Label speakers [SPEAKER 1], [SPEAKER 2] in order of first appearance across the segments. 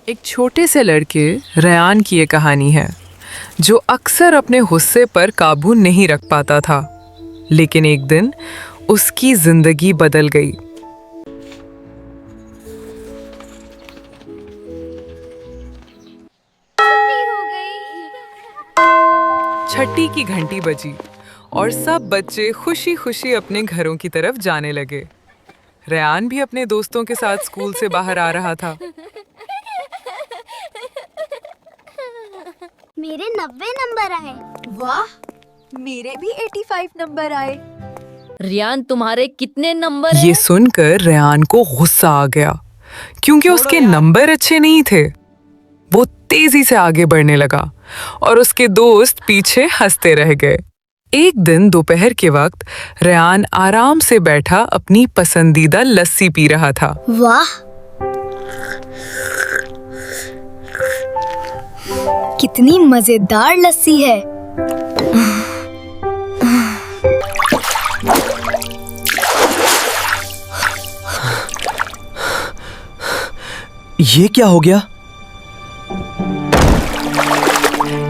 [SPEAKER 1] एक छोटे से लड़के रेयान की ये कहानी है जो अक्सर अपने गुस्से पर काबू नहीं रख पाता था, लेकिन एक दिन उसकी जिंदगी बदल गई। छठी की घंटी बजी और सब बच्चे खुशी खुशी अपने घरों की तरफ जाने लगे। रेयान भी अपने दोस्तों के साथ स्कूल से बाहर आ रहा था।
[SPEAKER 2] मेरे 90 नंबर आए।
[SPEAKER 3] वाह, मेरे भी 85 नंबर आए।
[SPEAKER 4] रियान, तुम्हारे कितने नंबर
[SPEAKER 1] ये
[SPEAKER 4] हैं?
[SPEAKER 1] सुनकर रेयान को गुस्सा आ गया क्योंकि उसके नंबर अच्छे नहीं थे। वो तेजी से आगे बढ़ने लगा और उसके दोस्त पीछे हंसते रह गए। एक दिन दोपहर के वक्त रेयान आराम से बैठा अपनी पसंदीदा लस्सी पी रहा था।
[SPEAKER 2] वाह, कितनी मजेदार लस्सी है।
[SPEAKER 5] ये क्या हो गया?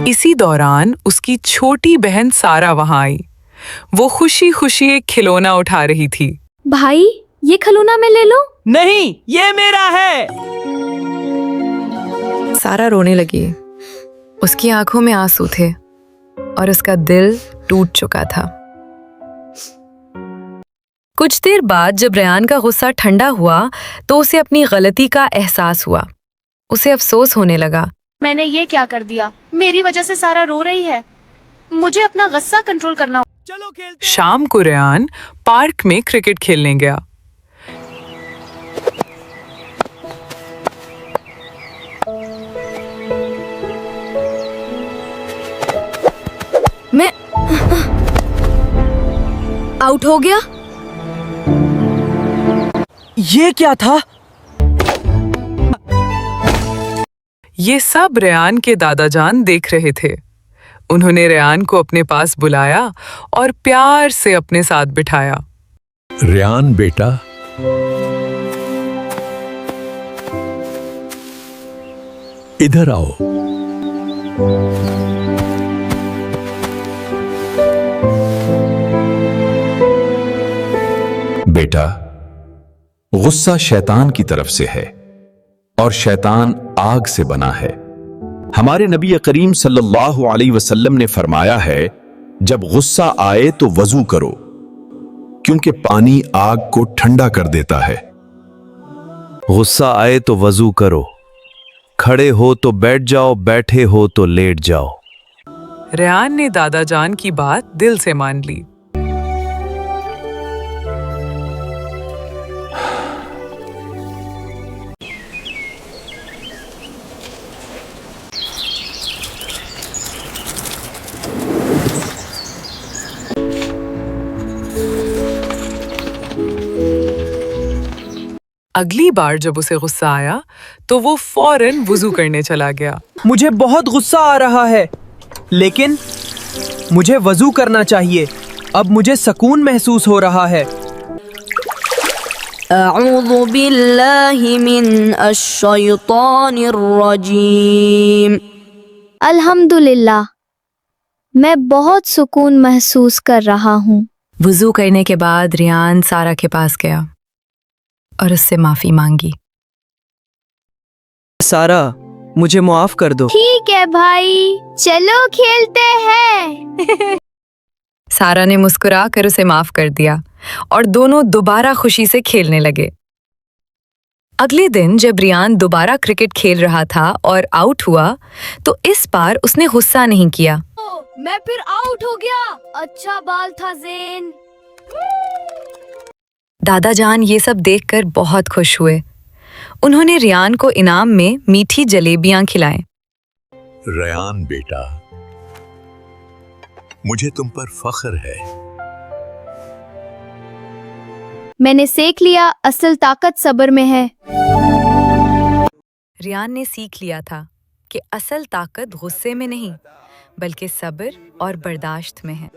[SPEAKER 1] इसी दौरान उसकी छोटी बहन सारा वहां आई। वो खुशी खुशी एक खिलौना उठा रही थी।
[SPEAKER 4] भाई, ये खिलौना मैं ले लूं?
[SPEAKER 5] नहीं, ये मेरा है।
[SPEAKER 6] सारा रोने लगी। उसकी आंखों में आंसू थे और उसका दिल टूट चुका था। कुछ देर बाद जब रेयान का गुस्सा ठंडा हुआ तो उसे अपनी गलती का एहसास हुआ। उसे अफसोस होने लगा।
[SPEAKER 7] मैंने ये क्या कर दिया? मेरी वजह से सारा रो रही है। मुझे अपना गुस्सा कंट्रोल करना होगा।
[SPEAKER 5] चलो खेलते।
[SPEAKER 1] शाम को रेयान पार्क में क्रिकेट खेलने गया।
[SPEAKER 6] मैं आउट हो गया।
[SPEAKER 5] ये क्या था?
[SPEAKER 1] ये सब रेयान के दादा जान देख रहे थे। उन्होंने रेयान को अपने पास बुलाया और प्यार से अपने साथ बिठाया।
[SPEAKER 8] रेयान बेटा, इधर आओ।
[SPEAKER 9] बेटा, गुस्सा शैतान की तरफ से है और शैतान आग से बना है। हमारे नबी करीम सल्लल्लाहु अलैहि वसल्लम ने फरमाया है, जब गुस्सा आए तो वजू करो, क्योंकि पानी आग को ठंडा कर देता है।
[SPEAKER 10] गुस्सा आए तो वजू करो, खड़े हो तो बैठ जाओ, बैठे हो तो लेट जाओ।
[SPEAKER 1] रेयान ने दादा जान की बात दिल से मान ली। अगली बार जब उसे गुस्सा आया तो वो फौरन वुजू करने चला गया।
[SPEAKER 5] मुझे बहुत गुस्सा आ रहा है, लेकिन मुझे वजू करना चाहिए। अब मुझे सुकून महसूस हो रहा है।
[SPEAKER 4] अऊज़ु बिल्लाहि मिनश शैतानिर रजीम।
[SPEAKER 2] अल्हम्दुलिल्लाह, मैं बहुत सुकून महसूस कर रहा हूँ।
[SPEAKER 6] वुजू करने के बाद रेयान सारा के पास गया और उससे माफी मांगी।
[SPEAKER 5] सारा, मुझे माफ कर दो।
[SPEAKER 2] ठीक है भाई, चलो खेलते हैं।
[SPEAKER 6] सारा ने मुस्कुरा कर उसे माफ कर दिया और दोनों दोबारा खुशी से खेलने लगे। अगले दिन जब रेयान दोबारा क्रिकेट खेल रहा था और आउट हुआ तो इस बार उसने गुस्सा नहीं किया।
[SPEAKER 4] मैं फिर आउट हो गया। अच्छा बाल था ज़ेन।
[SPEAKER 6] दादा जान ये सब देखकर बहुत खुश हुए। उन्होंने रेयान को इनाम में मीठी जलेबियां खिलाएं।
[SPEAKER 8] रेयान बेटा, मुझे तुम पर फख्र है।
[SPEAKER 2] मैंने सीख लिया, असल ताकत सब्र में है।
[SPEAKER 6] रेयान ने सीख लिया था कि असल ताकत गुस्से में नहीं बल्कि सब्र और बर्दाश्त में है।